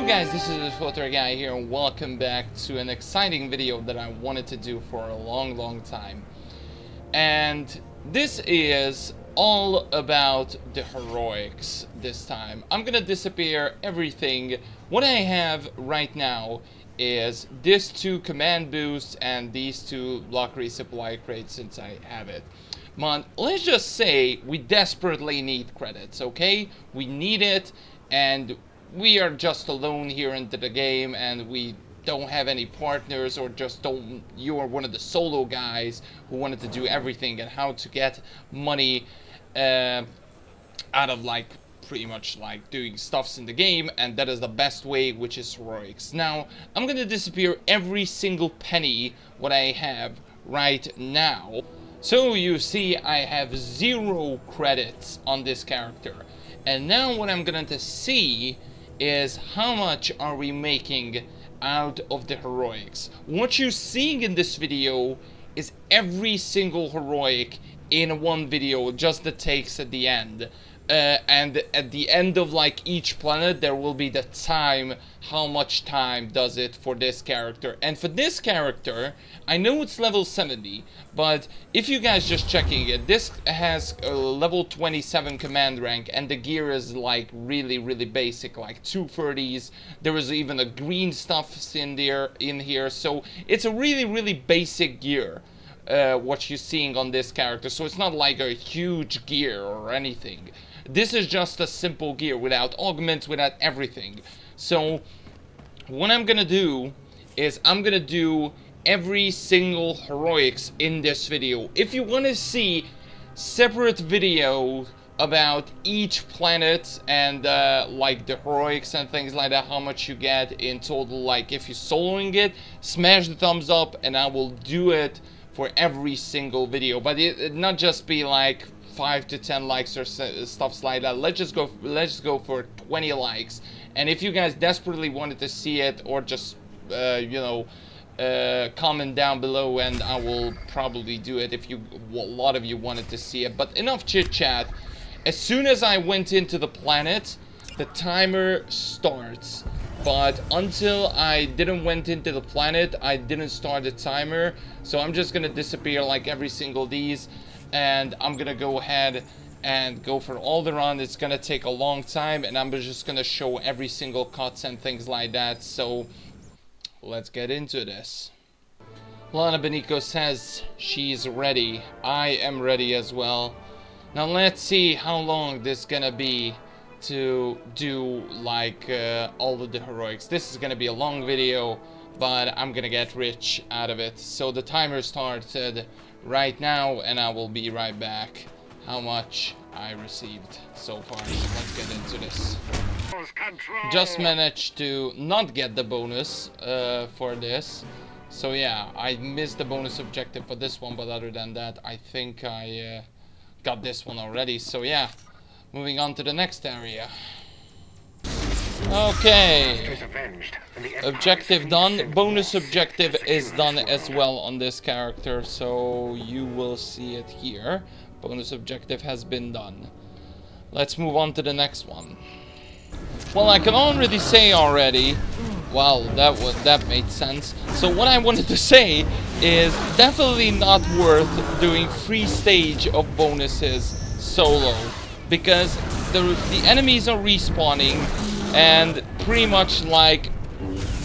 Hello guys, this is the Filter Guy here and welcome back to an exciting video that I wanted to do for a long time. And this is all about the heroics this time. I'm gonna disappear everything. What I have right now is these two command boosts and these two block resupply crates since I have it. But let's just say we desperately need credits, okay? We need it, and we are just alone here into the game, and we don't have any partners, or just don't. You are one of the solo guys who wanted to do everything and how to get money out of like pretty much like doing stuffs in the game, and that is the best way, which is heroics. Now I'm gonna disappear every single penny what I have right now. So you see I have 0 credits on this character, and now what I'm going to see is how much are we making out of the heroics. What you're seeing in this video is every single heroic in one video, just the takes at the end. And at the end of like each planet there will be the time, how much time does it for this character. And for this character, I know it's level 70, but if you guys just checking it, this has a level 27 command rank, and the gear is like really basic, like 230s. There is even a green stuff in here, so it's a really basic gear. What you're seeing on this character, so it's not like a huge gear or anything. This is just a simple gear without augments, without everything. So what I'm gonna do is I'm gonna do every single heroics in this video. If you want to see separate videos about each planet and like the heroics and things like that, how much you get in total, like if you're soloing it, smash the thumbs up and I will do it for every single video. But it not just be like 5 to 10 likes or stuff like that. Let's just go for 20 likes. And if you guys desperately wanted to see it, or just comment down below and I will probably do it if a lot of you wanted to see it. But enough chit chat. As soon as I went into the planet, the timer starts. But until I didn't went into the planet, I didn't start the timer. So I'm just gonna disappear like every single these, and I'm gonna go ahead and go for Alderaan. It's gonna take a long time, and I'm just gonna show every single cuts and things like that. So let's get into this. Lana Benico says she's ready. I am ready as well. Now let's see how long this is gonna be to do like all of the heroics. This is gonna be a long video, but I'm gonna get rich out of it. So the timer started right now, and I will be right back. How much I received so far. So let's get into this. Just managed to not get the bonus for this. So yeah, I missed the bonus objective for this one, but other than that, I think I got this one already. So yeah, moving on to the next area. Okay, objective done. Bonus objective is done as well on this character, so you will see it here. Bonus objective has been done. Let's move on to the next one. Well, I can already say already, well, that made sense. So what I wanted to say is definitely not worth doing 3 stage of bonuses solo, because the enemies are respawning, and pretty much like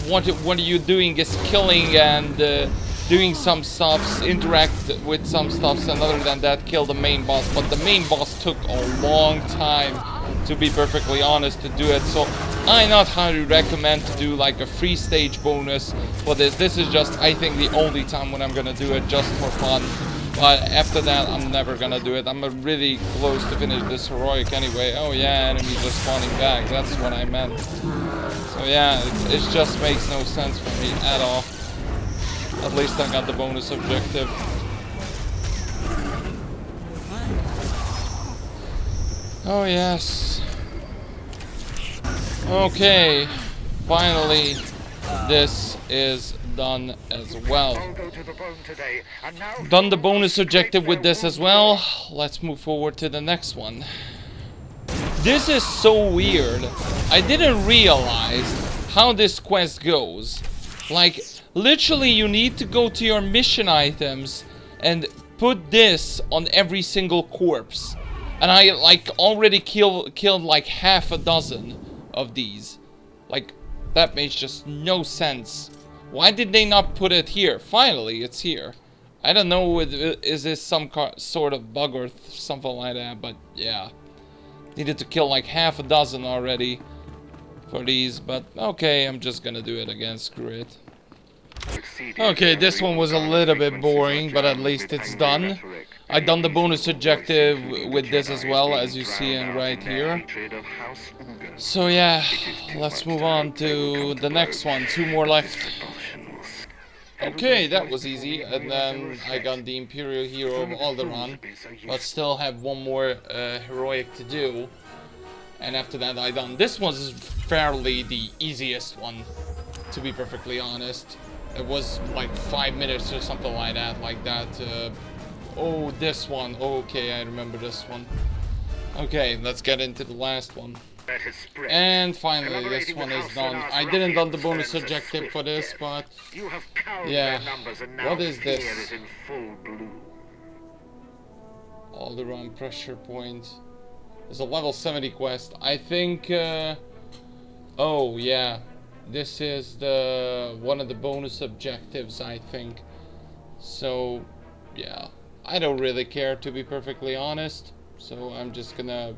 what are you doing is killing and doing some stuffs, interact with some stuffs, and other than that kill the main boss. But the main boss took a long time, to be perfectly honest, to do it. So I not highly recommend to do like a 3 stage bonus for this. This is just, I think, the only time when I'm gonna do it, just for fun. But after that, I'm never gonna do it. I'm really close to finish this heroic anyway. Oh yeah, enemies are spawning back. That's what I meant. So yeah, it just makes no sense for me at all. At least I got the bonus objective. Oh yes. Okay, finally, this is done as well. Done the bonus objective with this as well. Let's move forward to the next one. This is so weird. I didn't realize how this quest goes. Like, literally you need to go to your mission items and put this on every single corpse. And I, like, already killed like half a dozen of these. Like, that makes just no sense. Why did they not put it here? Finally, it's here. I don't know, is this some sort of bug or something like that, but yeah. Needed to kill like half a dozen already for these, but okay, I'm just gonna do it again, screw it. Okay, this one was a little bit boring, but at least it's done. I done the bonus objective with this as well, as you see in right here. So yeah, let's move on to the next one. 2 more left. Okay, that was easy, and then I got the Imperial Hero of Alderaan, but still have 1 more heroic to do. And after that I done. This was fairly the easiest one, to be perfectly honest. It was like 5 minutes or something like that, oh, this one. Okay, I remember this one. Okay, let's get into the last one. And finally, this one is done. I didn't done the bonus objective for this, but yeah. What is this? Alderaan pressure point. It's a level 70 quest. I think. Oh yeah, this is the one of the bonus objectives, I think. So yeah, I don't really care, to be perfectly honest. So I'm just gonna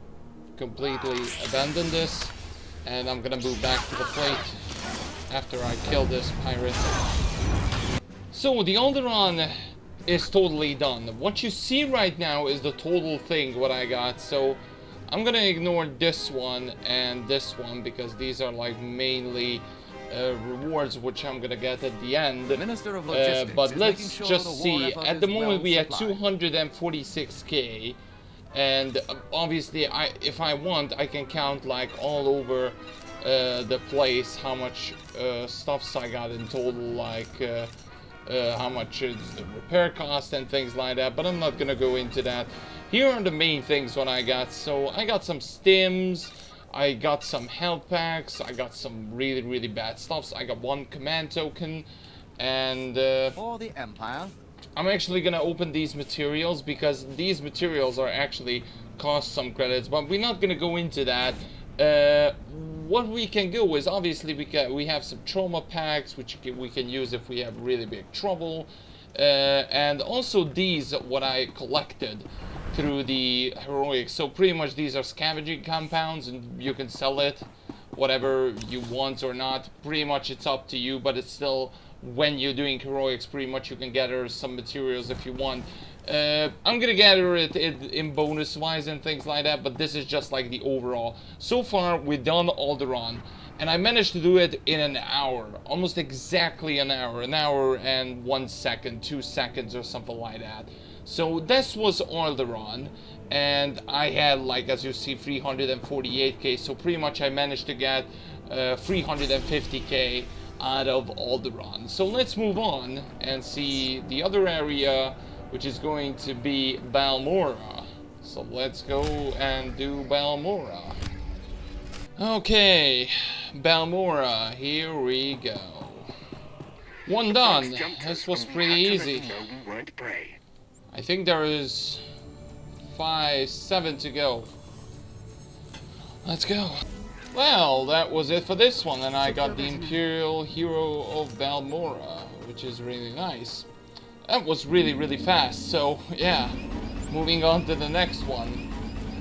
completely abandon this, and I'm gonna move back to the plate after I kill this pirate. So the Alderaan is totally done. What you see right now is the total thing what I got. So I'm gonna ignore this one and this one because these are like mainly rewards which I'm gonna get at the end. Minister of Logistics but let's just see. At the moment we have 246k. And obviously, if I want, I can count like all over the place how much stuffs I got in total, like how much is the repair cost and things like that. But I'm not gonna go into that. Here are the main things what I got. So I got some stims, I got some health packs, I got some really bad stuffs. I got 1 command token, and for the Empire. I'm actually gonna open these materials because these materials are actually cost some credits, but we're not gonna go into that. What we can go is obviously we have some trauma packs which we can use if we have really big trouble, and also these what I collected through the heroics. So pretty much these are scavenging compounds, and you can sell it whatever you want or not. Pretty much it's up to you, but it's still, when you're doing heroics, pretty much you can gather some materials if you want. I'm gonna gather it in bonus wise and things like that, but this is just like the overall. So far we've done Alderaan, and I managed to do it in an hour, almost exactly an hour and 1 second, 2 seconds or something like that. So this was Alderaan, and I had, like, as you see, 348k, so pretty much I managed to get 350k out of Alderaan. So let's move on and see the other area, which is going to be Balmora. So let's go and do Balmora. Okay, Balmora, here we go. 1 done. This was pretty easy. I think there is 7 to go. Let's go. Well, that was it for this one, and I got the Imperial Hero of Balmora, which is really nice. That was really fast, so yeah, moving on to the next one.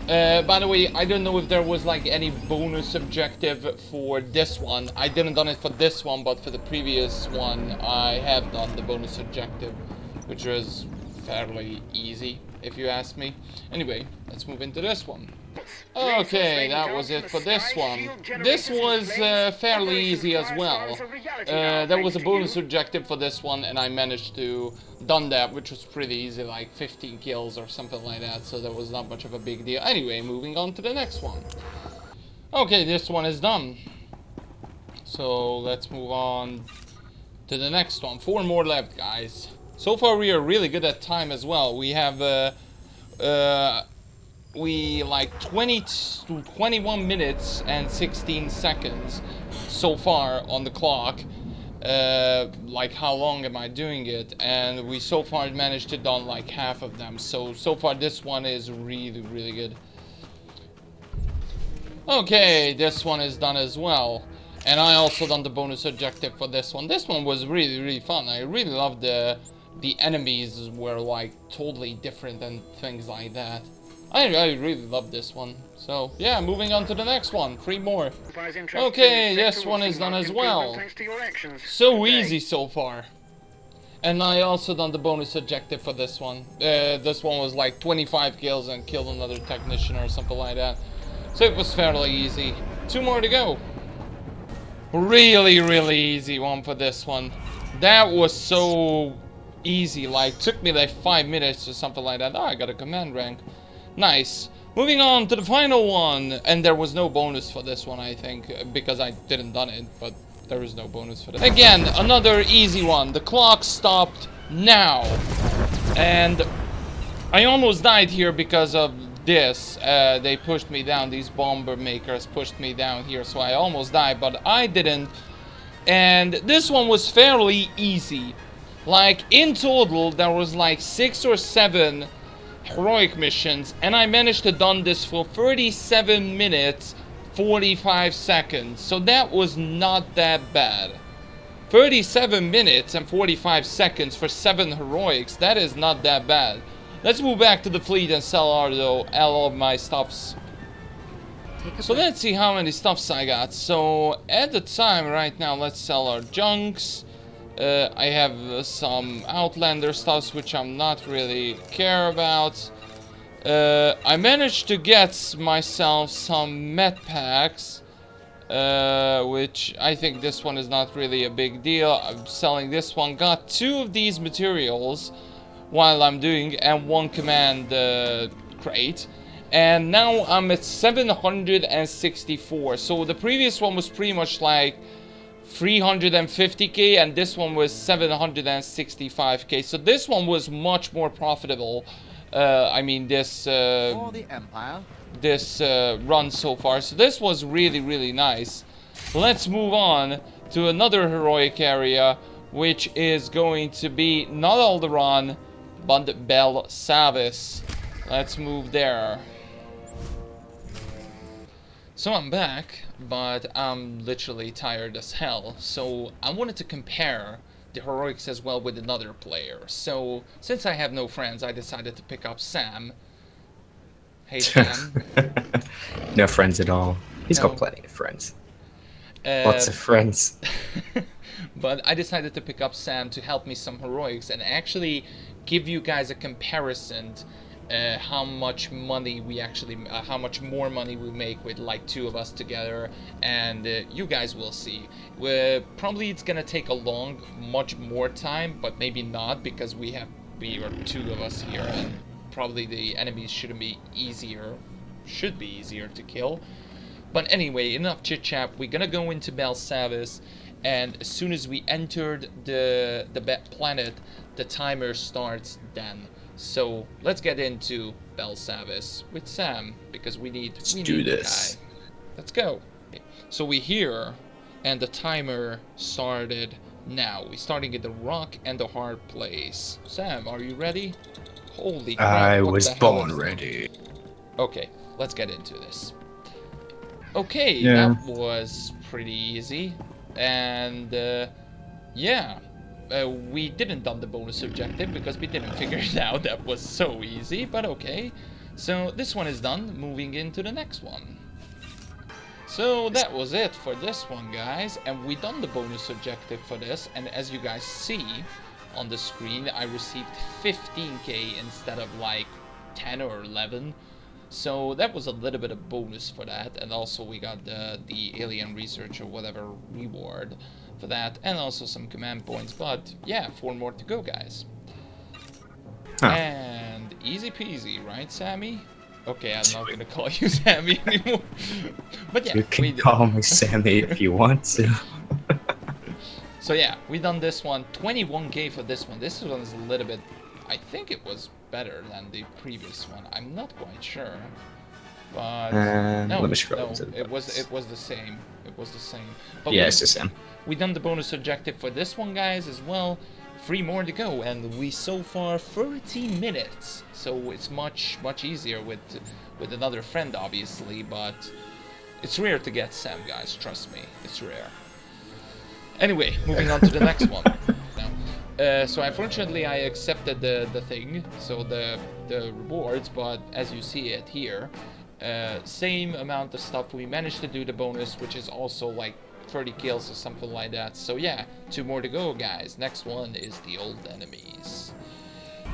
By the way, I don't know if there was like any bonus objective for this one. I didn't done it for this one, but for the previous one I have done the bonus objective, which was fairly easy, if you ask me. Anyway, let's move into this one. Okay, that was it for this one. This was fairly easy as well. There was a bonus objective for this one, and I managed to done that, which was pretty easy, like 15 kills or something like that, so that was not much of a big deal. Anyway, moving on to the next one. Okay, this one is done. So let's move on to the next one. 4 more left, guys. So far we are really good at time as well. We have like 20 to 21 minutes and 16 seconds so far on the clock. Like how long am I doing it, and we so far managed to done like half of them, so far this one is really good. Okay, this one is done as well, and I also done the bonus objective for this one. This one was really fun. I really loved the enemies were like totally different and things like that. I really love this one. So yeah, moving on to the next one. 3 more. Okay, this one is done as well. So easy so far. And I also done the bonus objective for this one. This one was like 25 kills and killed another technician or something like that. So it was fairly easy. 2 more to go. Really easy one for this one. That was so easy. Like took me like 5 minutes or something like that. Oh, I got a command rank. Nice. Moving on to the final one, and there was no bonus for this one, I think, because I didn't done it, but there is no bonus for this. Again, another easy one. The clock stopped now, and I almost died here because of this. They pushed me down. These bomber makers pushed me down here, so I almost died, but I didn't. And this one was fairly easy. Like in total, there was like 6 or 7 heroic missions, and I managed to done this for 37 minutes 45 seconds, so that was not that bad. 37 minutes and 45 seconds for 7 heroics, that is not that bad. Let's move back to the fleet and sell all of my stuffs. So let's see how many stuffs I got. So at the time right now, let's sell our junks. I have some Outlander stuffs which I'm not really care about. I managed to get myself some med packs, which I think this one is not really a big deal. I'm selling this one. Got 2 of these materials while I'm doing, and 1 command crate. And now I'm at 764. So the previous one was pretty much like 350k, and this one was 765k. So this one was much more profitable. I mean, this For the Empire. this run so far. So this was really nice. Let's move on to another heroic area, which is going to be not Alderaan, but Belsavis. Let's move there. So I'm back, but I'm literally tired as hell, so I wanted to compare the heroics as well with another player. So since I have no friends, I decided to pick up Sam. Hey Sam. No friends at all. He's No. got plenty of friends. Lots of friends. But I decided to pick up Sam to help me some heroics and actually give you guys a comparison how much money we actually, how much more money we make with like 2 of us together, and you guys will see. Probably it's gonna take much more time, but maybe not, because we are 2 of us here, and probably the enemies should be easier to kill. But anyway, enough chit chat. We're gonna go into Belsavis, and as soon as we entered the planet, the timer starts then. So let's get into Belsavis with Sam, because we need do this. the guy. Let's go. So we're here, and the timer started now. We're starting at the rock and the hard place. Sam, are you ready? Holy crap! I what was the hell born is- ready. Okay, let's get into this. Okay, Yeah. that was pretty easy, and yeah. We didn't done the bonus objective because we didn't figure it out. That was so easy, but okay. So this one is done. Moving into the next one. So that was it for this one, guys. And we done the bonus objective for this. And as you guys see on the screen, I received 15k instead of like 10 or 11. So that was a little bit of bonus for that. And also we got the alien research or whatever reward for that, and also some command points. But yeah, 4 more to go, guys. Huh. And easy peasy, right, Sammy? Okay, I'm not gonna call you Sammy anymore. But yeah, You can call me Sammy if you want to. So yeah, we done this one. 21k for this one. This one is a little bit, I think it was better than the previous one. I'm not quite sure. But let me scroll no, to the it was the same. It was the same. But yeah, it's the same. we done the bonus objective for this one, guys, as well. 3 more to go, and we so far 13 minutes. So it's much easier with another friend, obviously. But it's rare to get Sam, guys. Trust me, it's rare. Anyway, moving on to the next one. Now, so unfortunately, I accepted the thing, so the rewards. But as you see it here, same amount of stuff. We managed to do the bonus, which is also like 30 kills or something like that. So yeah, 2 more to go, guys. Next one is the old enemies.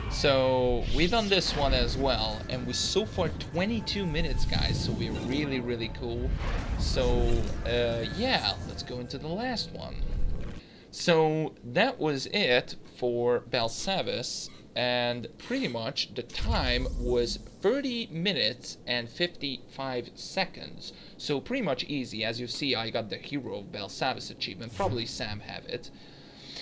So we done this one as well, and we so far 22 minutes, guys. So we're really cool. So yeah, let's go into the last one. So that was it for Belsavis, and pretty much the time was 30 minutes and 55 seconds. So pretty much easy. As you see, I got the Hero of Belsavis achievement. Probably Sam have it.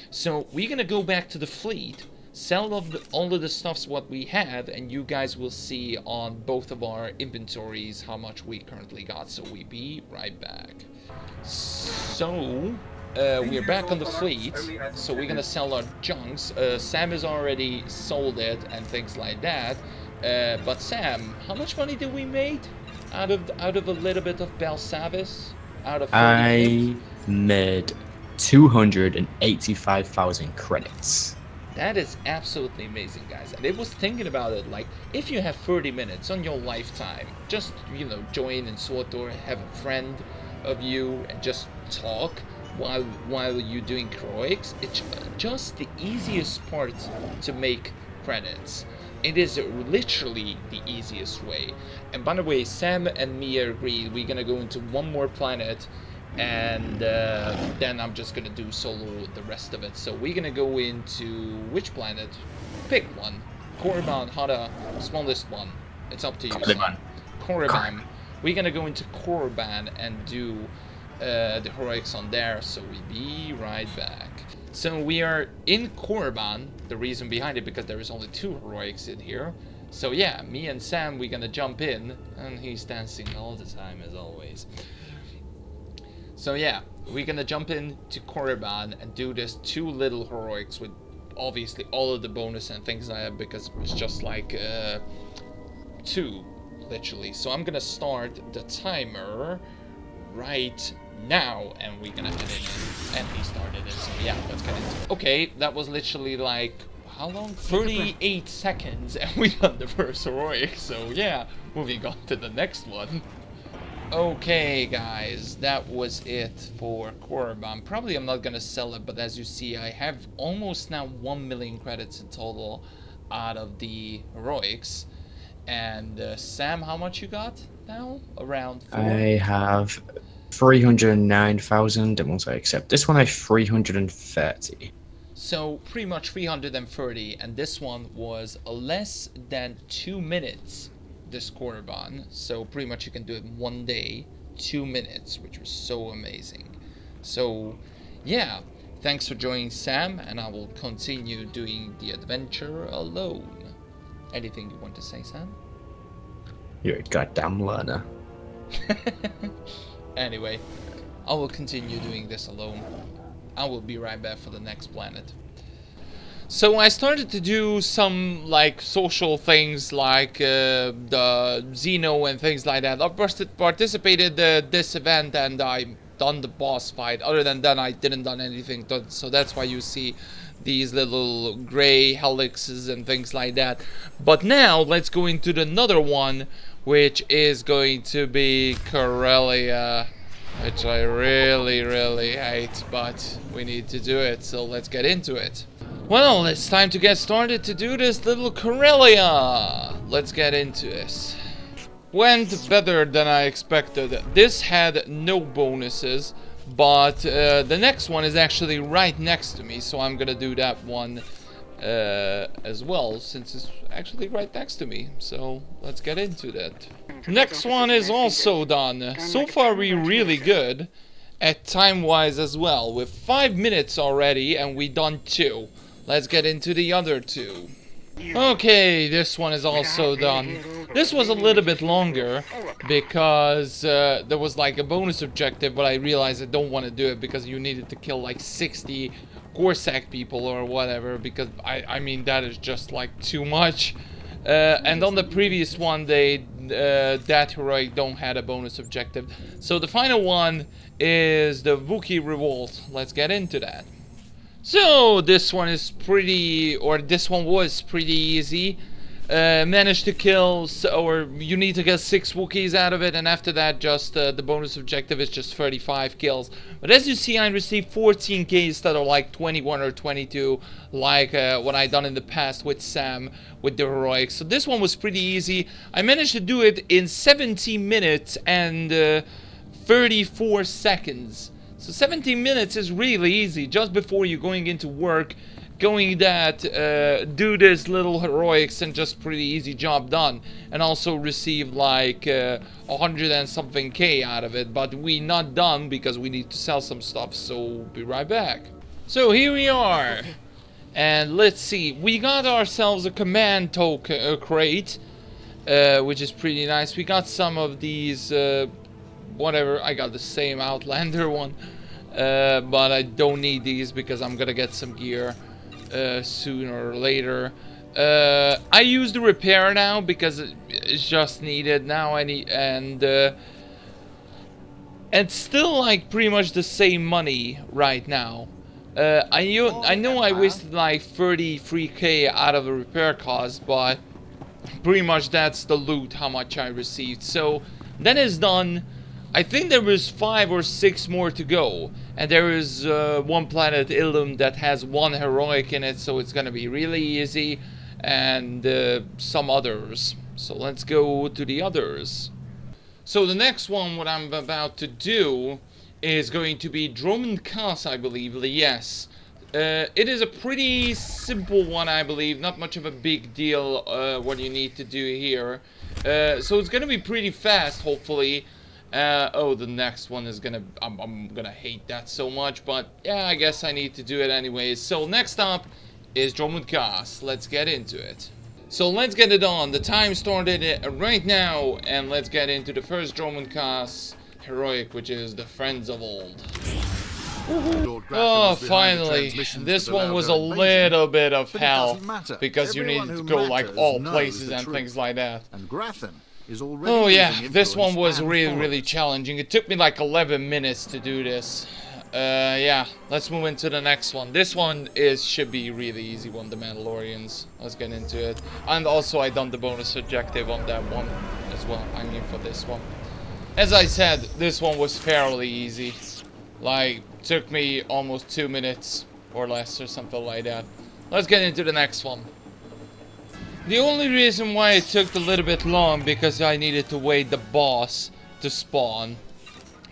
So we're gonna go back to the fleet, sell all of the stuffs what we have, and you guys will see on both of our inventories how much we currently got. So we be right back. So we're back on the fleet, so we're gonna sell our junks. Sam has already sold it and things like that. But Sam, how much money did we make out of a little bit of Belsavis? Out of 30 I made 285,000 credits. That is absolutely amazing, guys. And I was thinking about it, like, if you have 30 minutes on your lifetime, just, you know, join in SWTOR, have a friend of you, and just talk while you're doing heroics. It's just the easiest part to make credits. It is literally the easiest way. And by the way, Sam and me agreed we're gonna go into one more planet, and then I'm just gonna do solo the rest of it. So we're gonna go into which planet? Pick one. Korriban, Hoth, smallest one. It's up to you. Korriban. Korriban. We're gonna go into Korriban and do the heroics on there. So we be right back. So we are in Korriban. The reason behind it, because there is only 2 heroics in here. So yeah, me and Sam, we're gonna jump in, and he's dancing all the time as always. So yeah, we're gonna jump in to Korriban and do this 2 little heroics with obviously all of the bonus and things like that, because it's just like 2 literally. So I'm gonna start the timer right now, and we're gonna head in, and he started it. So yeah, let's get into it. Okay, that was literally like, how long? 38 seconds, and we done the first heroic. So yeah, moving on to the next one. Okay, guys, that was it for Korriban. Probably I'm not gonna sell it, but as you see, I have almost now 1 million credits in total out of the heroics. And Sam, how much you got now? Around 4? I have 309,000, and once I accept this one, I have 330. So pretty much 330, and this one was less than 2 minutes. This Korriban, so pretty much you can do it in 1 day, 2 minutes, which was so amazing. So yeah, thanks for joining Sam, and I will continue doing the adventure alone. Anything you want to say, Sam? You're a goddamn learner. Anyway, I will continue doing this alone. I will be right back for the next planet. So I started to do some like social things like the Xeno and things like that. I participated this event, and I done the boss fight. Other than that, I didn't done anything. So that's why you see these little gray helixes and things like that. But now let's go into another one, which is going to be Corellia, which I really hate, but we need to do it. So let's get into it. Well, it's time to get started to do this little Corellia. Let's get into this. Went better than I expected. This had no bonuses, but the next one is actually right next to me, so I'm gonna do that one as well, since it's actually right next to me. So let's get into that. Next one is also done. So far we're really good at time-wise as well, with 5 minutes already, and we done 2. Let's get into the other 2. Okay, this one is also done. This was a little bit longer because there was like a bonus objective, but I realized I don't want to do it because you needed to kill like 60 Corsac people or whatever, because I mean that is just like too much. And on the previous one, that heroic don't had a bonus objective. So the final one is the Wookiee Revolt. Let's get into that. So this one is pretty, or this one was pretty easy. Managed to kill, or you need to get 6 Wookiees out of it, and after that just the bonus objective is just 35 kills. But as you see, I received 14k instead of like 21 or 22 like what I done in the past with Sam with the heroics. So this one was pretty easy. I managed to do it in 17 minutes and 34 seconds. So 17 minutes is really easy, just before you're going into work, going that, do this little heroics and just pretty easy job done. And also receive like 100 and something K out of it, but we not done because we need to sell some stuff, so be right back. So here we are, and let's see, we got ourselves a command token crate, which is pretty nice. We got some of these, whatever, I got the same Outlander one, but I don't need these because I'm gonna get some gear sooner or later. I use the repair now because it's just needed now. And still like pretty much the same money right now. I know I wasted like 33k out of the repair cost, but pretty much that's the loot how much I received. So that is done. I think there was 5 or 6 more to go, and there is one planet, Ilum, that has 1 heroic in it, so it's gonna be really easy, and some others. So let's go to the others. So the next one, what I'm about to do, is going to be Dromund Kaas, I believe. Yes. It is a pretty simple one, I believe. Not much of a big deal what you need to do here. So it's gonna be pretty fast, hopefully. Oh, the next one is gonna, I'm gonna hate that so much, but yeah, I guess I need to do it anyways. So next up is Dromund Kaas. Let's get into it. So let's get it on. The time started right now, and let's get into the first Dromund Kaas heroic, which is the Friends of Old. Oh, finally. This one was a little bit of hell, because you need to go like all places and things like that. And Grathan is already oh yeah, this one was really challenging. It took me like 11 minutes to do this. Yeah, let's move into the next one. This one should be really easy one, the Mandalorians. Let's get into it. And also I done the bonus objective on that one as well, I mean for this one. As I said, this one was fairly easy. Like, took me almost 2 minutes or less or something like that. Let's get into the next one. The only reason why it took a little bit long because I needed to wait the boss to spawn,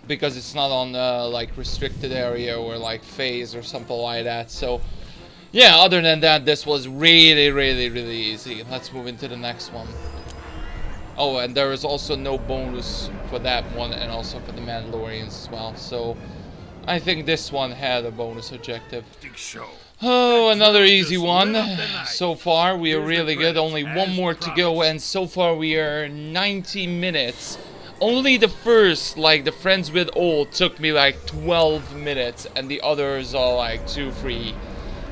because it's not on like restricted area or like phase or something like that. So yeah, other than that, this was really easy. Let's move into the next one. Oh, and there is also no bonus for that one, and also for the Mandalorians as well. So I think this one had a bonus objective. Oh, another easy one. So far, we are really good. Only one more to go, and so far we are 90 minutes. Only the first, like the Friends with Old, took me like 12 minutes, and the others are like 2, 3,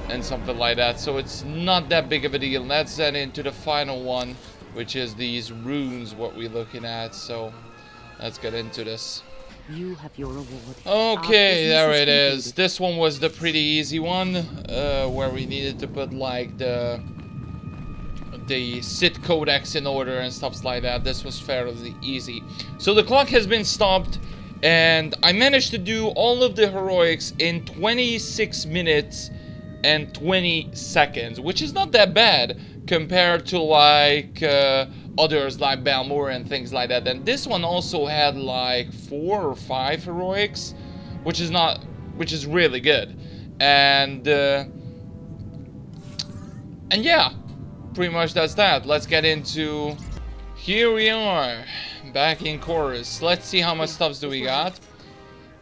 and something like that. So it's not that big of a deal. Let's get into the final one, which is these runes, what we're looking at. So let's get into this. You have your reward. Okay, there it is. This one was the pretty easy one, where we needed to put like the Sith Codex in order and stuff like that. This was fairly easy. So the clock has been stopped, and I managed to do all of the heroics in 26 minutes and 20 seconds, which is not that bad compared to like others like Balmora and things like that. And this one also had like 4 or 5 heroics, which is really good. And yeah, pretty much that's that. Let's get into, here we are back in Chorus. Let's see how much stuffs do we got.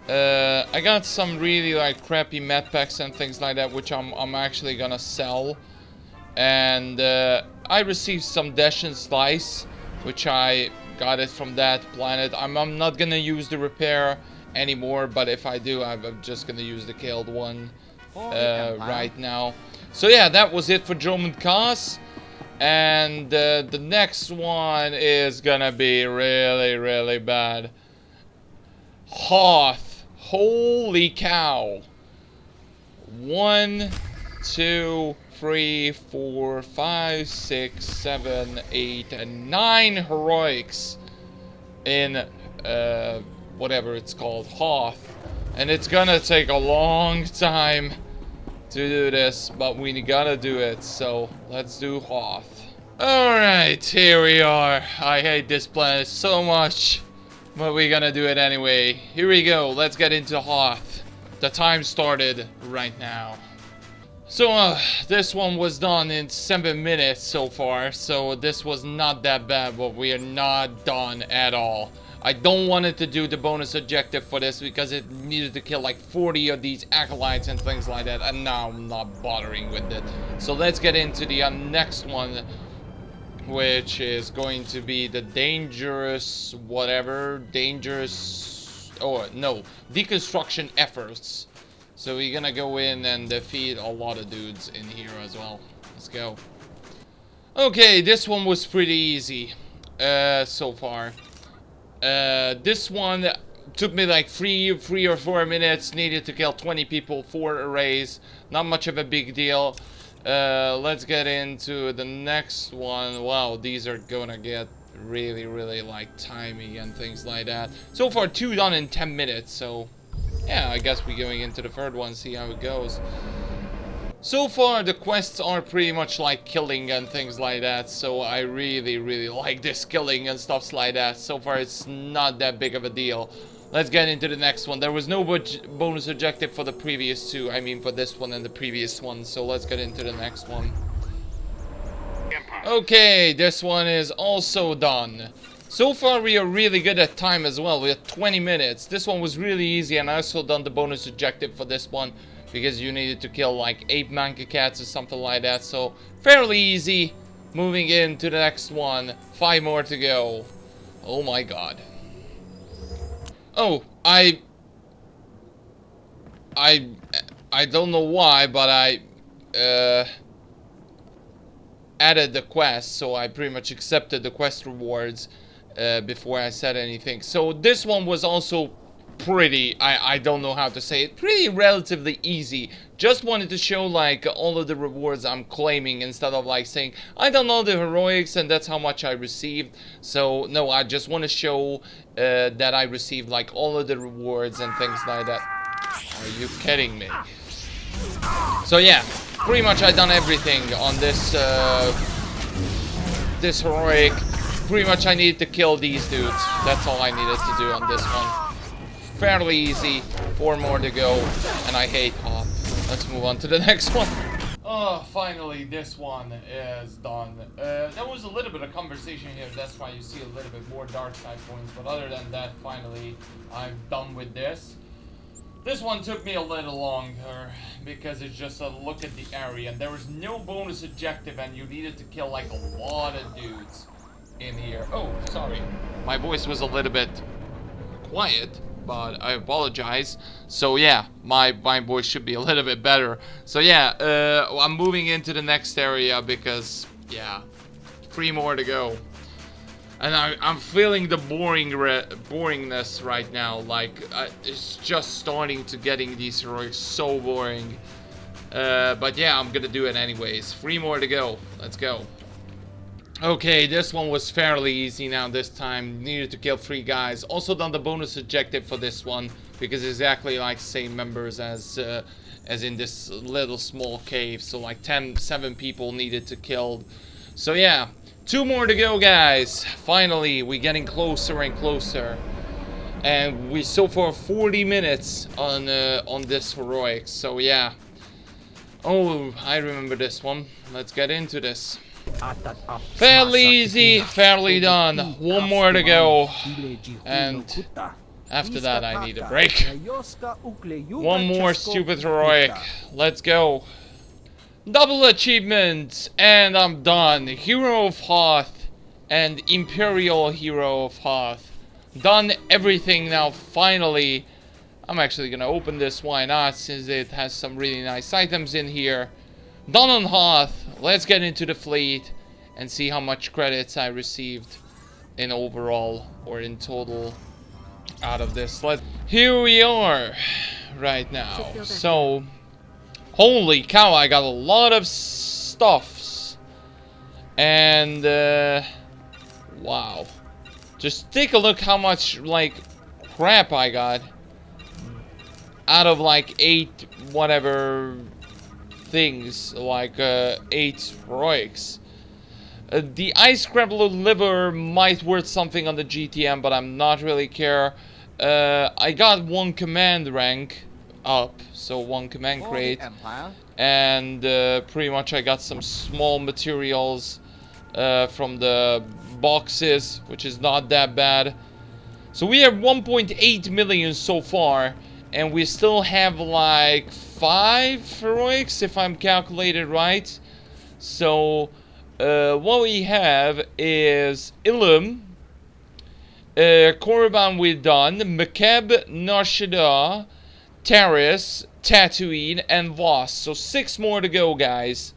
I got some really like crappy med packs and things like that, which I'm actually gonna sell. And I received some Dash and Slice, which I got it from that planet. I'm not gonna use the repair anymore, but if I do, I'm just gonna use the killed one right now. So yeah, that was it for Dromund Kaas. And the next one is gonna be really, really bad. Hoth. Holy cow. 1, 2, 3, 4, 5, 6, 7, 8, and 9 heroics in whatever it's called, Hoth. And it's gonna take a long time to do this, but we gotta do it, so let's do Hoth. Alright, here we are. I hate this planet so much, but we're gonna do it anyway. Here we go, let's get into Hoth. The time started right now. So this one was done in 7 minutes so far, so this was not that bad, but we are not done at all. I don't want it to do the bonus objective for this because it needed to kill like 40 of these acolytes and things like that, and now I'm not bothering with it. So let's get into the next one, which is going to be the dangerous deconstruction efforts. So we're gonna go in and defeat a lot of dudes in here as well. Let's go. Okay, this one was pretty easy so far. This one took me like 3 or 4 minutes, needed to kill 20 people, 4 arrays, not much of a big deal. Let's get into the next one. Wow, these are gonna get really, really like timey and things like that. So far 2 done in 10 minutes, so yeah, I guess we're going into the third one, see how it goes. So far, the quests are pretty much like killing and things like that, so I really, really like this killing and stuff like that. So far, it's not that big of a deal. Let's get into the next one. There was no bonus objective for the previous 2, I mean for this one and the previous one, so let's get into the next one. Okay, this one is also done. So far, we are really good at time as well. We have 20 minutes. This one was really easy, and I also done the bonus objective for this one, because you needed to kill like 8 Manka Cats or something like that, so fairly easy. Moving into the next one, 5 more to go. Oh my god. Oh, I don't know why, but I added the quest, so I pretty much accepted the quest rewards before I said anything. So this one was also pretty, I don't know how to say it, pretty relatively easy. Just wanted to show like all of the rewards I'm claiming instead of like saying I don't know the heroics and that's how much I received. So no, I just want to show that I received like all of the rewards and things like that. Are you kidding me? So yeah, pretty much I done everything on this this heroic. Pretty much I needed to kill these dudes. That's all I needed to do on this one. Fairly easy. 4 more to go, and I hate Hoth. Let's move on to the next one. Oh, finally, this one is done. There was a little bit of conversation here, that's why you see a little bit more dark side points, but other than that, finally, I'm done with this. This one took me a little longer, because it's just a look at the area, and there was no bonus objective, and you needed to kill like a lot of dudes in here. Oh, sorry. My voice was a little bit quiet, but I apologize. So yeah, my voice should be a little bit better. So yeah, I'm moving into the next area because, yeah, 3 more to go. And I'm feeling the boringness right now. Like, it's just starting to getting these heroics so boring. But yeah, I'm gonna do it anyways. 3 more to go. Let's go. Okay, this one was fairly easy now this time. Needed to kill 3 guys. Also done the bonus objective for this one, because exactly like same members as in this little small cave. So like 7 people needed to kill. So yeah, 2 more to go, guys. Finally, we're getting closer and closer. And we so far 40 minutes on this heroic. So yeah. Oh, I remember this one. Let's get into this. Fairly easy, fairly done. 1 more to go. And after that I need a break. 1 more stupid heroic. Let's go. Double achievements, and I'm done. Hero of Hoth and Imperial Hero of Hoth. Done everything now, finally. I'm actually gonna open this, why not, since it has some really nice items in here. Done on Hoth. Let's get into the fleet and see how much credits I received in overall or in total out of this. Here we are right now. So, holy cow, I got a lot of stuffs. And, wow. Just take a look how much, like, crap I got. Out of, like, 8 whatever things. Like, 8 heroics. The Ice Scrambler liver might worth something on the GTM, but I'm not really care. I got 1 command rank up, so 1 command crate. And pretty much I got some small materials from the boxes, which is not that bad. So we have 1.8 million so far, and we still have like 5 heroics if I'm calculated right. So what we have is Ilum, Korriban we've done, Makeb, Nar Shaddaa, Taris, Tatooine, and Voss. So 6 more to go, guys.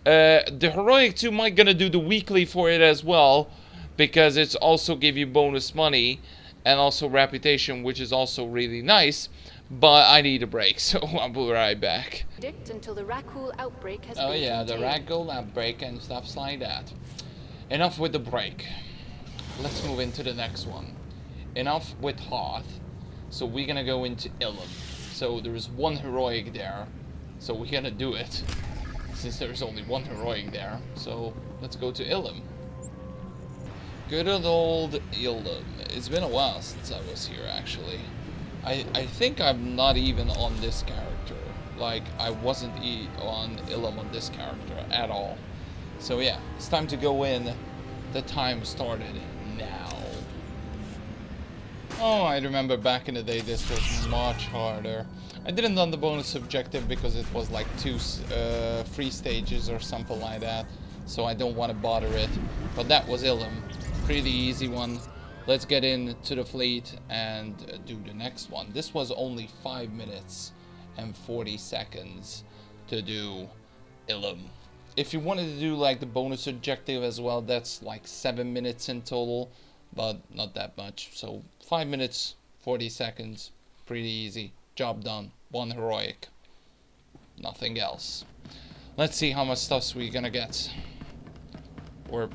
The Heroic 2 might gonna do the weekly for it as well, because it's also give you bonus money and also reputation, which is also really nice. But I need a break, so I'll be right back. Until the Rakul outbreak has Oh been yeah, the contained. Rakul outbreak and stuff like that. Enough with the break. Let's move into the next one. Enough with Hoth. So we're gonna go into Ilum. So there's 1 heroic there. So we're gonna do it. Since there's only 1 heroic there. So let's go to Ilum. Good old Ilum. It's been a while since I was here actually. I think I'm not even on this character. Like, I wasn't on Ilum on this character at all. So yeah, it's time to go in. The time started now. Oh, I remember back in the day this was much harder. I didn't done the bonus objective because it was like 2 free stages or something like that. So I don't want to bother it. But that was Ilum. Pretty easy one. Let's get into the fleet and do the next one. This was only 5 minutes and 40 seconds to do Ilum. If you wanted to do like the bonus objective as well, that's like 7 minutes in total, but not that much. So 5 minutes, 40 seconds, pretty easy. Job done. 1 heroic. Nothing else. Let's see how much stuff we're gonna get. Or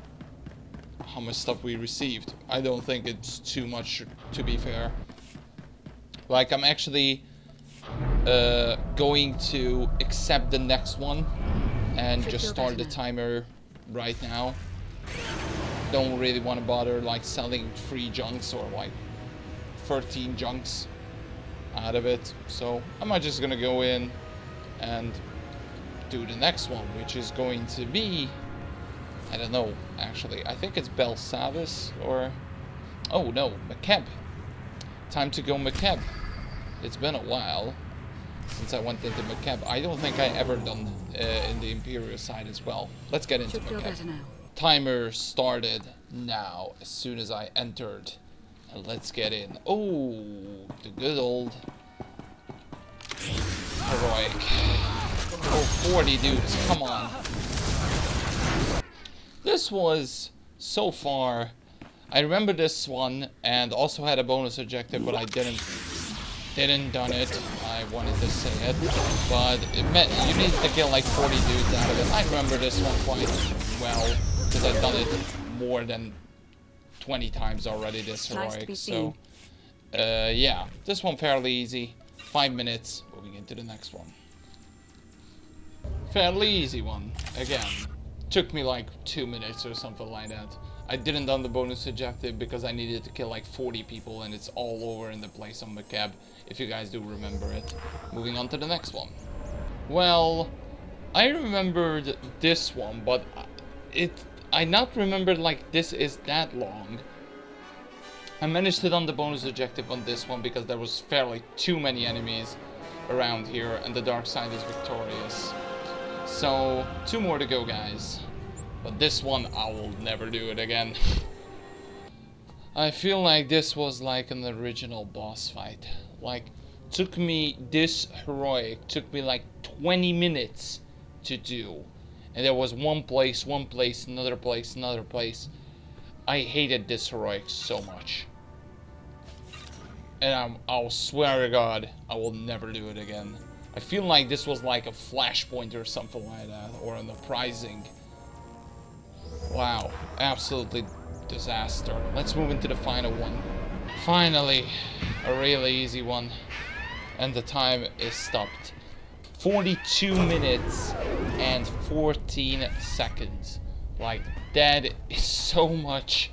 how much stuff we received. I don't think it's too much, to be fair. Like, I'm actually going to accept the next one and just start the timer right now. Don't really want to bother like selling 3 junks or like 13 junks out of it. So I'm just gonna go in and do the next one, which is going to be, I don't know, actually. I think it's Belsavis or... Oh no, Makeb. Time to go Makeb. It's been a while since I went into Makeb. I don't think I ever done in the Imperial side as well. Let's get into Makeb. Timer started now as soon as I entered. And let's get in. Oh, the good old heroic. Oh, 40 dudes, come on. This was, so far, I remember this one, and also had a bonus objective, but I didn't done it. I wanted to say it, but it meant you need to kill like 40 dudes out of it. I remember this one quite well, because I've done it more than 20 times already, this heroic, so, yeah, this one fairly easy. 5 minutes, moving into the next one. Fairly easy one, again. Took me like 2 minutes or something like that. I didn't done the bonus objective because I needed to kill like 40 people, and it's all over in the place on Makeb, if you guys do remember it. Moving on to the next one. Well, I remembered this one, but I not remembered like this is that long. I managed to done the bonus objective on this one because there was fairly too many enemies around here, and the dark side is victorious. So 2 more to go, guys. But this one, I will never do it again. I feel like this was like an original boss fight. Like, this heroic took me like 20 minutes to do. And there was one place, another place, another place. I hated this heroic so much. And I'll swear to God, I will never do it again. I feel like this was like a flashpoint or something like that, or an uprising. Wow, absolutely disaster. Let's move into the final one. Finally, a really easy one. And the time is stopped. 42 minutes and 14 seconds. Like, that is so much.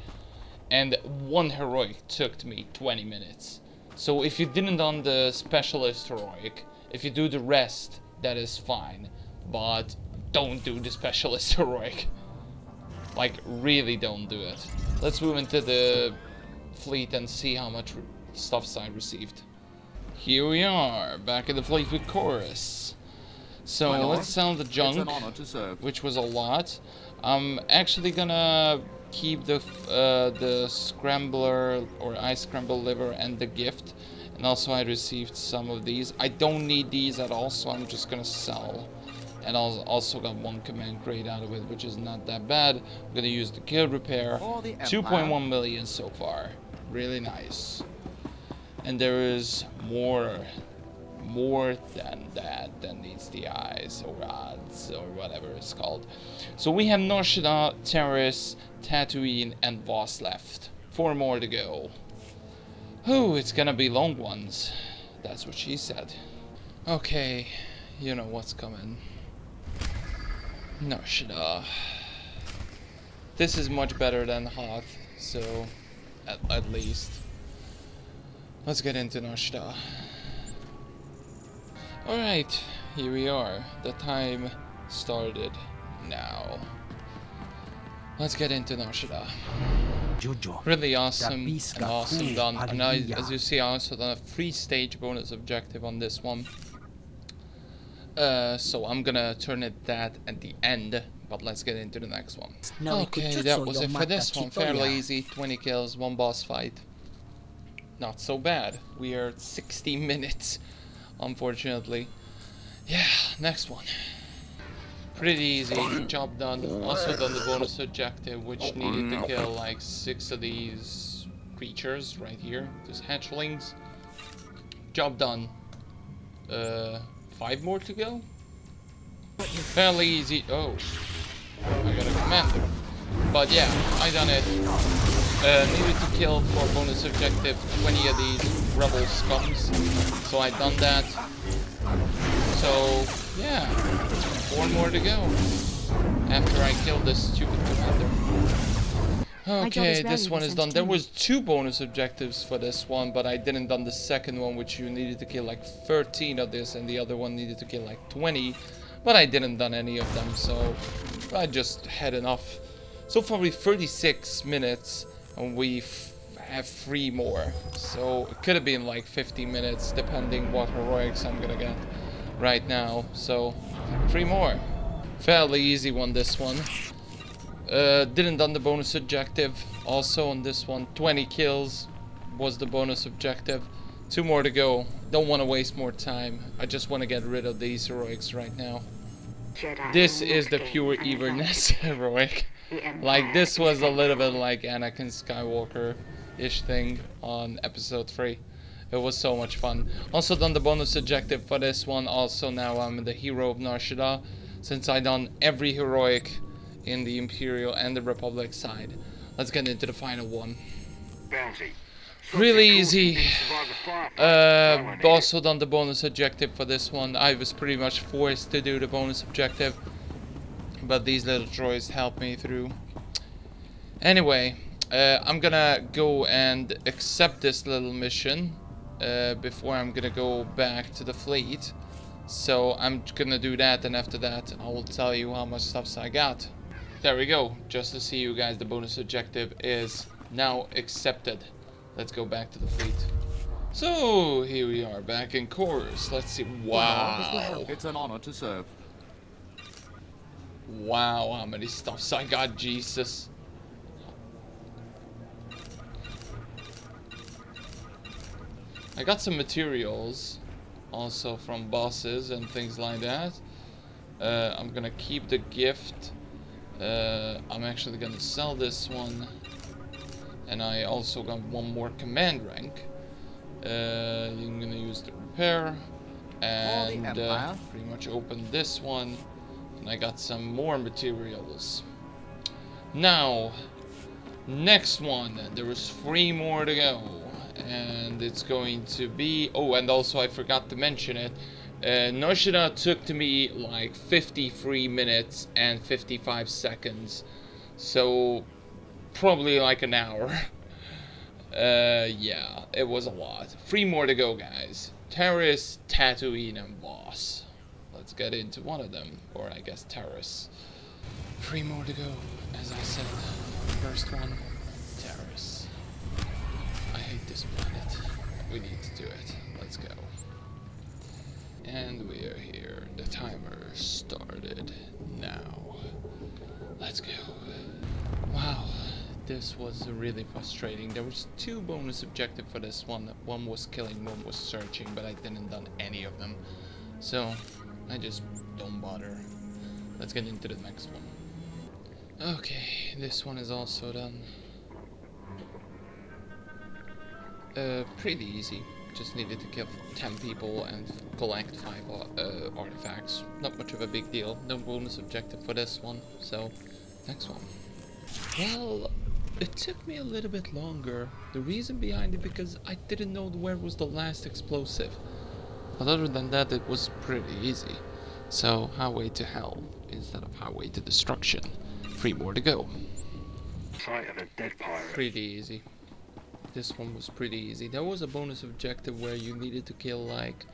And one heroic took me 20 minutes. So if you didn't on the specialist heroic, if you do the rest, that is fine. But don't do the specialist heroic. Like, really don't do it. Let's move into the fleet and see how much stuffs I received. Here we are, back in the fleet with Chorus. So let's sell the junk, which was a lot. I'm actually gonna keep the scrambler or ice scramble liver and the gift. And also I received some of these. I don't need these at all, so I'm just gonna sell. And I also got one command crate out of it, which is not that bad. I'm gonna use the guild repair. 2.1 million so far. Really nice. And there is more than that than needs the eyes or rods or whatever it's called. So we have Nar Shaddaa, Taris, Tatooine, and Voss left. 4 more to go. Oh, it's gonna be long ones. That's what she said. Okay, you know what's coming. Nar Shaddaa. This is much better than Hoth, so at least. Let's get into Nar Shaddaa. Alright, here we are. The time started now. Let's get into Nar Shaddaa. Really awesome and awesome done. And as you see, I also done a 3-stage bonus objective on this one. So I'm gonna turn that at the end, but let's get into the next one. Okay, that was it for this one. Fairly easy, 20 kills, 1 boss fight. Not so bad. We are at 60 minutes, unfortunately. Yeah, next one. Pretty easy, job done. Also done the bonus objective, which needed to kill like 6 of these creatures right here, these hatchlings. Job done. 5 more to go. Fairly easy. Oh, I got a commander. But yeah, I done it. Needed to kill for bonus objective 20 of these rebel scums. So I done that. So yeah, 4 more to go. After I killed this stupid commander. Okay, this one is done. There was 2 bonus objectives for this one, but I didn't done the second one, which you needed to kill like 13 of this, and the other one needed to kill like 20. But I didn't done any of them, so I just had enough. So far we 36 minutes, and we have 3 more. So it could have been like 50 minutes, depending what heroics I'm gonna get right now. So 3 more. Fairly easy one, this one. Didn't done the bonus objective. Also on this one, 20 kills was the bonus objective. 2 more to go. Don't want to waste more time. I just want to get rid of these heroics right now. This is the pure evenness heroic. Like, this was a little bit like Anakin Skywalker-ish thing on episode 3. It was so much fun. Also done the bonus objective for this one. Also now I'm the hero of Nar Shaddaa, since I done every heroic in the Imperial and the Republic side. Let's get into the final one. Really easy. Also done the bonus objective for this one. I was pretty much forced to do the bonus objective, but these little droids helped me through. Anyway, I'm gonna go and accept this little mission before I'm gonna go back to the fleet. So I'm gonna do that, and after that I will tell you how much stuffs I got. There we go. Just to see you guys, the bonus objective is now accepted. Let's go back to the fleet. So here we are back in course. Let's see. Wow. It's an honor to serve. Wow, how many stuffs I got, Jesus. I got some materials also from bosses and things like that. I'm gonna keep the gift. I'm actually gonna sell this one. And I also got one more command rank. I'm gonna use the repair. And pretty much open this one. And I got some more materials. Now, next one. There is 3 more to go. And it's going to be... Oh, and also I forgot to mention it. Nar Shaddaa took to me like 53 minutes and 55 seconds. So, probably like an hour. Yeah, it was a lot. 3 more to go, guys. Taris, Tatooine, and Voss. Let's get into one of them. Or I guess Taris. 3 more to go, as I said. First one, Taris. I hate this planet. We need to do it. Let's go. And we are here. The timer started now. Let's go. Wow, this was really frustrating. There was 2 bonus objectives for this one. One was killing, one was searching, but I didn't done any of them. So, I just don't bother. Let's get into the next one. Okay, this one is also done. Pretty easy. Just needed to kill 10 people and collect 5 artifacts. Not much of a big deal. No bonus objective for this one. So, next one. Well, it took me a little bit longer. The reason behind it because I didn't know where was the last explosive. But other than that, it was pretty easy. So, highway to hell instead of highway to destruction. 3 more to go. Sight of a dead pirate. Pretty easy. This one was pretty easy. There was a bonus objective where you needed to kill like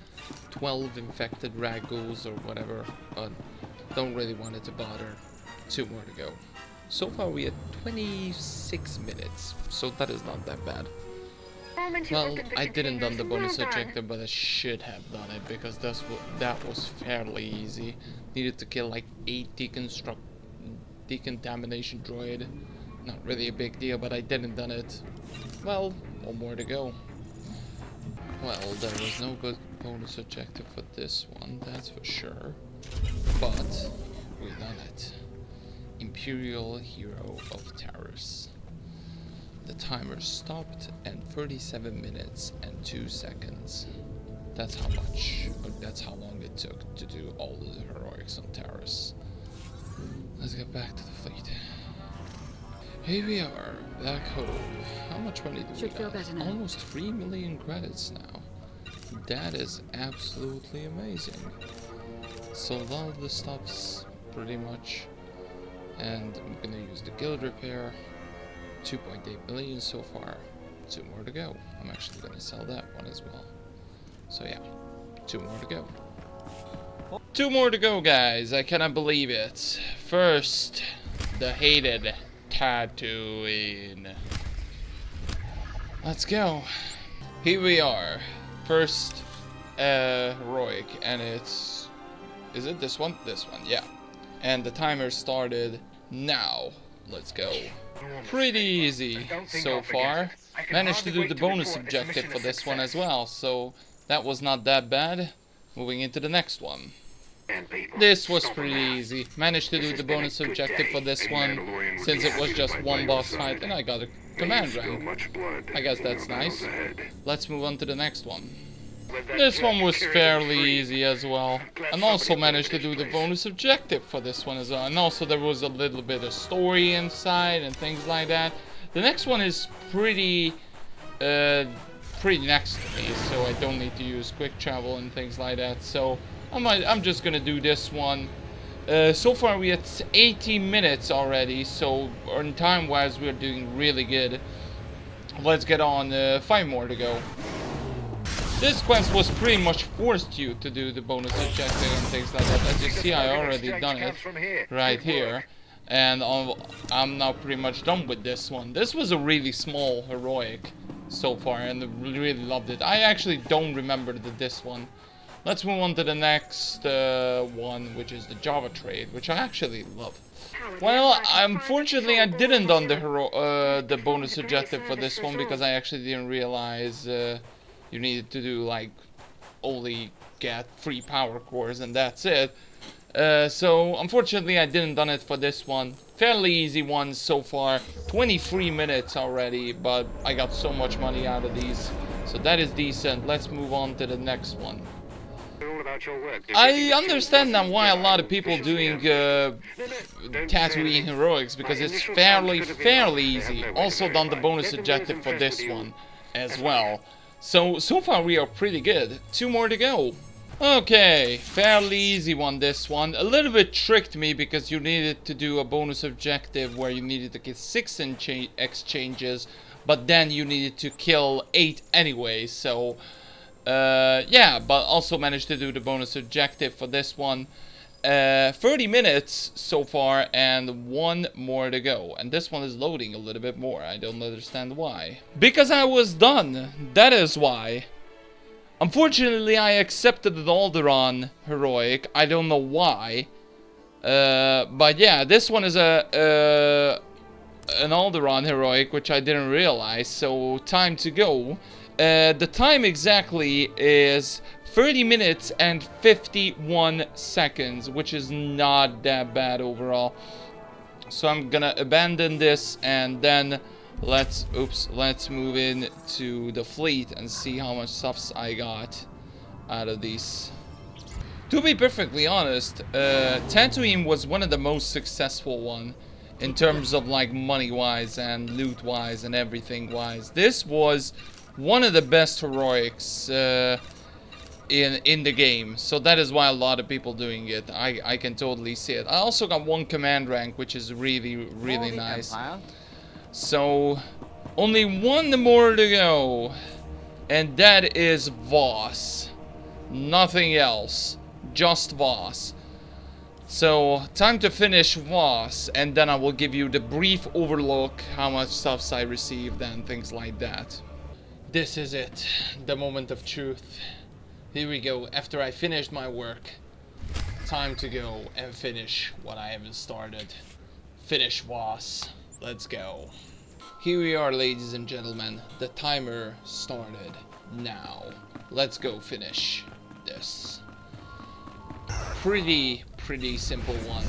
12 infected ragulls or whatever, but don't really want it to bother. 2 more to go. So far we had 26 minutes, so that is not that bad. Well, I didn't done the bonus objective, but I should have done it because that was fairly easy. Needed to kill like 8 decontamination droid. Not really a big deal, but I didn't done it. Well, 1 more to go. Well, there was no good bonus objective for this one, that's for sure. But we done it. Imperial Hero of Taris. The timer stopped and 37 minutes and 2 seconds. That's how much, or that's how long it took to do all the heroics on Taris. Let's get back to the fleet. Here we are, back home. How much money do we got? Almost 3 million credits now. That is absolutely amazing. So a lot of the stuff's pretty much. And I'm gonna use the guild repair. 2.8 million so far. 2 more to go. I'm actually gonna sell that one as well. So yeah, 2 more to go. 2 more to go, guys. I cannot believe it. First, the hated Tatooine. Let's go. Here we are. First heroic, and it's... Is it this one? This one, yeah. And the timer started now. Let's go. Pretty easy so far. Managed to do the bonus objective for this one as well, so that was not that bad. Moving into the next one. This was pretty easy. Managed to do the bonus objective for this one, since it was just 1 boss fight, and I got a command rank. I guess that's nice. Let's move on to the next one. This one was fairly easy as well, and also managed to do the bonus objective for this one as well, and also there was a little bit of story inside and things like that. The next one is pretty next to me, so I don't need to use quick travel and things like that, so I'm just gonna do this one. So far we had 18 minutes already, so on time wise we're doing really good. Let's get on. 5 more to go. This quest was pretty much forced you to do the bonus objective and things like that. As you see, I already done it right here. And I'm now pretty much done with this one. This was a really small heroic so far, and I really loved it. I actually don't remember this one. Let's move on to the next one, which is the Java trade, which I actually love. Well, unfortunately, I didn't on the bonus objective for this one because I actually didn't realize you needed to do like only get 3 power cores and that's it. So unfortunately, I didn't done it for this one. Fairly easy one so far. 23 minutes already, but I got so much money out of these, so that is decent. Let's move on to the next one. I understand now why a lot of people doing Tatooine heroics, because it's fairly easy. Also done the bonus objective for this one as well. So far we are pretty good. 2 more to go. Okay, fairly easy one, this one. A little bit tricked me because you needed to do a bonus objective where you needed to get 6 exchanges, but then you needed to kill 8 anyway, so yeah, but also managed to do the bonus objective for this one. 30 minutes so far and 1 more to go, and this one is loading a little bit more. I don't understand why. Because I was done, that is why. Unfortunately, I accepted the Alderaan heroic. I don't know why, but yeah, this one is an Alderaan heroic, which I didn't realize. So time to go. The time exactly is 30 minutes and 51 seconds, which is not that bad overall. So I'm gonna abandon this and then let's move in to the fleet and see how much stuffs I got out of these. To be perfectly honest, Tatooine was one of the most successful one in terms of like money wise and loot wise and everything wise. This was one of the best heroics in the game, so that is why a lot of people doing it. I can totally see it. I also got 1 command rank, which is really nice. So only 1 more to go, and that is Voss. Nothing else, just Voss. So time to finish Voss, and then I will give you the brief overlook how much stuffs I received and things like that. This is it, the moment of truth. Here we go. After I finished my work, time to go and finish what I haven't started. Finish Voss. Let's go. Here we are, ladies and gentlemen. The timer started now. Let's go finish this. Pretty simple one.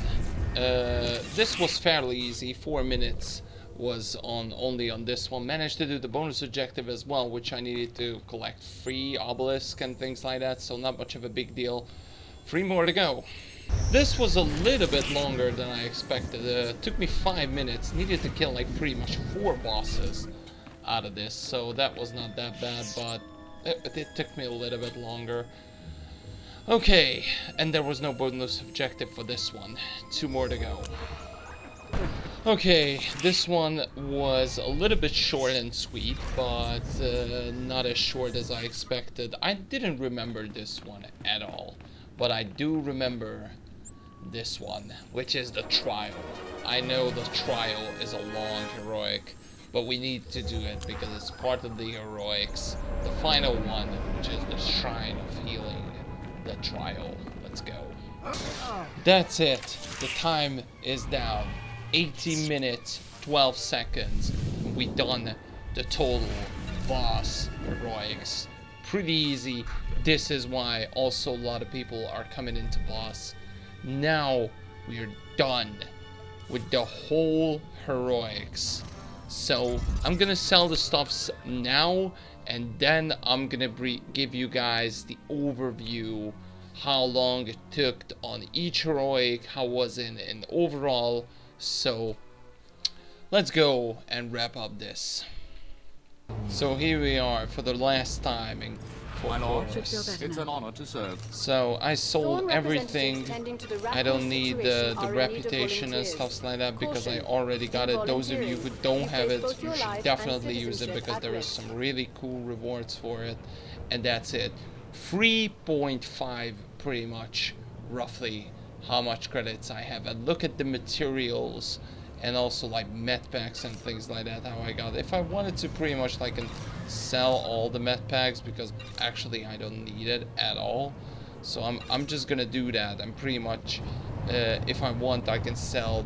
This was fairly easy. 4 minutes was only on this one. Managed to do the bonus objective as well, which I needed to collect 3 obelisks and things like that, so not much of a big deal. 3 more to go. This was a little bit longer than I expected. Took me 5 minutes. Needed to kill like pretty much 4 bosses out of this, so that was not that bad, but it took me a little bit longer. Okay, and there was no bonus objective for this one. 2 more to go. Okay, this one was a little bit short and sweet, but not as short as I expected. I didn't remember this one at all, but I do remember this one, which is the trial. I know the trial is a long heroic, but we need to do it because it's part of the heroics. The final one, which is the Shrine of Healing, the trial. Let's go. That's it. The time is down. 80 minutes, 12 seconds. We done the total Voss heroics. Pretty easy. This is why also a lot of people are coming into Voss. Now we are done with the whole heroics. So I'm gonna sell the stuffs now, and then I'm gonna give you guys the overview, how long it took on each heroic, how was it in overall. So let's go and wrap up this. So here we are for the last time in It's an honor to serve. So I sold everything. I don't need the reputation and stuff like that because I already got it. Those of you who don't have it, you should definitely use it because there is some really cool rewards for it. And that's it. 3.5 pretty much, roughly, how much credits I have. And look at the materials and also like med packs and things like that, how I got it. If I wanted to pretty much like sell all the med packs, because actually I don't need it at all, So I'm just gonna do that. I'm pretty much, if I want, I can sell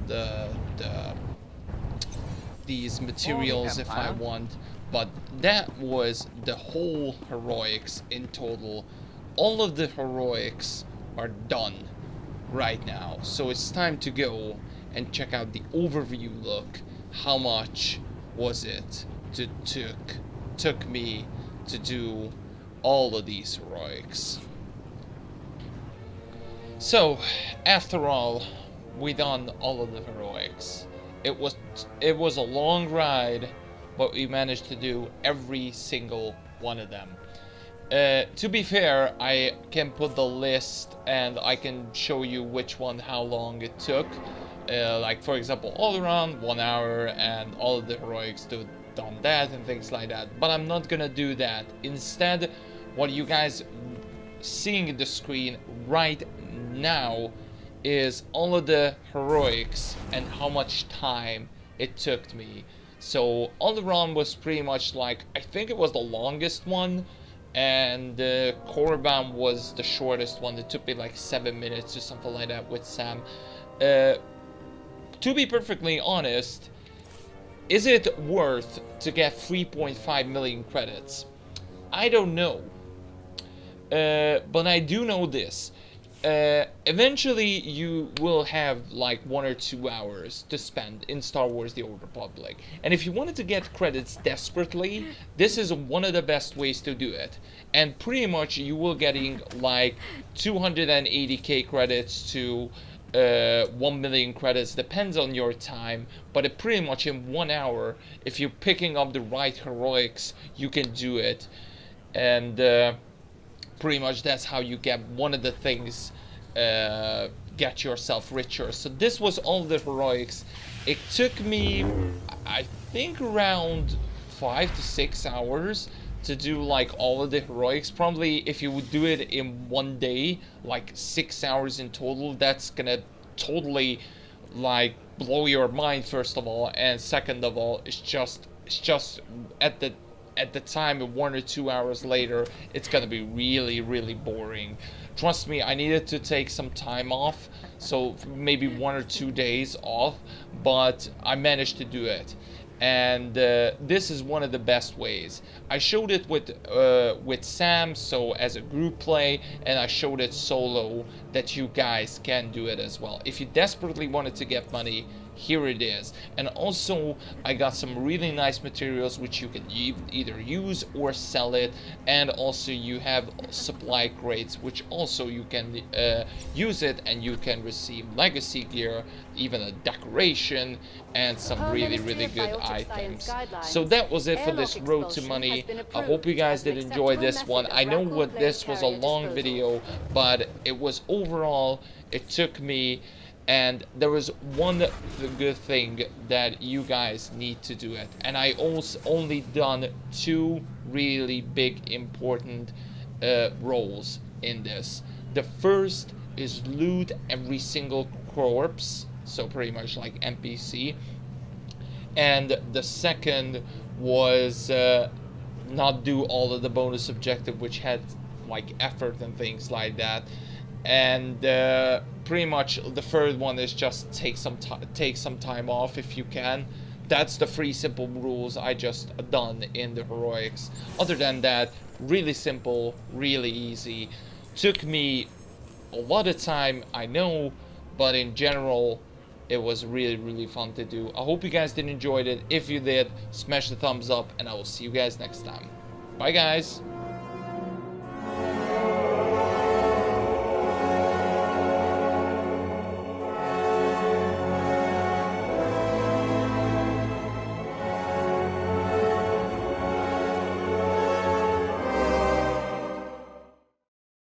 these materials if I want. But that was the whole heroics in total. All of the heroics are done right now. So it's time to go and check out the overview look. How much was it took me to do all of these heroics? So, after all, we done all of the heroics. It was a long ride, but we managed to do every single one of them. To be fair, I can put the list and I can show you which one, how long it took. Like for example, Alderaan, 1 hour, and all of the heroics done that and things like that. But I'm not gonna do that. Instead, what you guys seeing in the screen right now is all of the heroics and how much time it took me. So Alderaan was pretty much like, I think it was the longest one, and Korriban was the shortest one. It took me like 7 minutes or something like that with Sam. To be perfectly honest, is it worth to get 3.5 million credits? I don't know. But I do know this. Eventually you will have like 1 or 2 hours to spend in Star Wars The Old Republic. And if you wanted to get credits desperately, this is one of the best ways to do it. And pretty much you will getting like 280k credits to 1 million credits, depends on your time, but it pretty much in 1 hour, if you're picking up the right heroics, you can do it. And pretty much that's how you get one of the things, get yourself richer. So this was all the heroics. It took me, I think, around 5 to 6 hours to do like all of the heroics. Probably if you would do it in 1 day, like 6 hours in total, that's gonna totally like blow your mind, first of all, and second of all, it's just at the time of 1 or 2 hours later, it's gonna be really, really boring. Trust me, I needed to take some time off, so maybe 1 or 2 days off, but I managed to do it. And this is one of the best ways. I showed it with Sam, so as a group play, and I showed it solo that you guys can do it as well. If you desperately wanted to get money, here it is. And also I got some really nice materials which you can either use or sell it, and also you have supply crates which also you can use it, and you can receive legacy gear, even a decoration, and some really good items. So that was it for this road to money. I hope you guys did enjoy this one. I know what this was a long video, but it was overall, it took me. And there was one good thing that you guys need to do it. And I also only done 2 really big important roles in this. The first is loot every single corpse, so pretty much like NPC. And the second was not do all of the bonus objective, which had like effort and things like that. And pretty much the third one is just take some time off if you can. That's the 3 simple rules I just done in the heroics. Other than that, really simple, really easy. Took me a lot of time, I know, but in general it was really fun to do. I hope you guys did enjoy it. If you did, smash the thumbs up, and I will see you guys next time. Bye guys.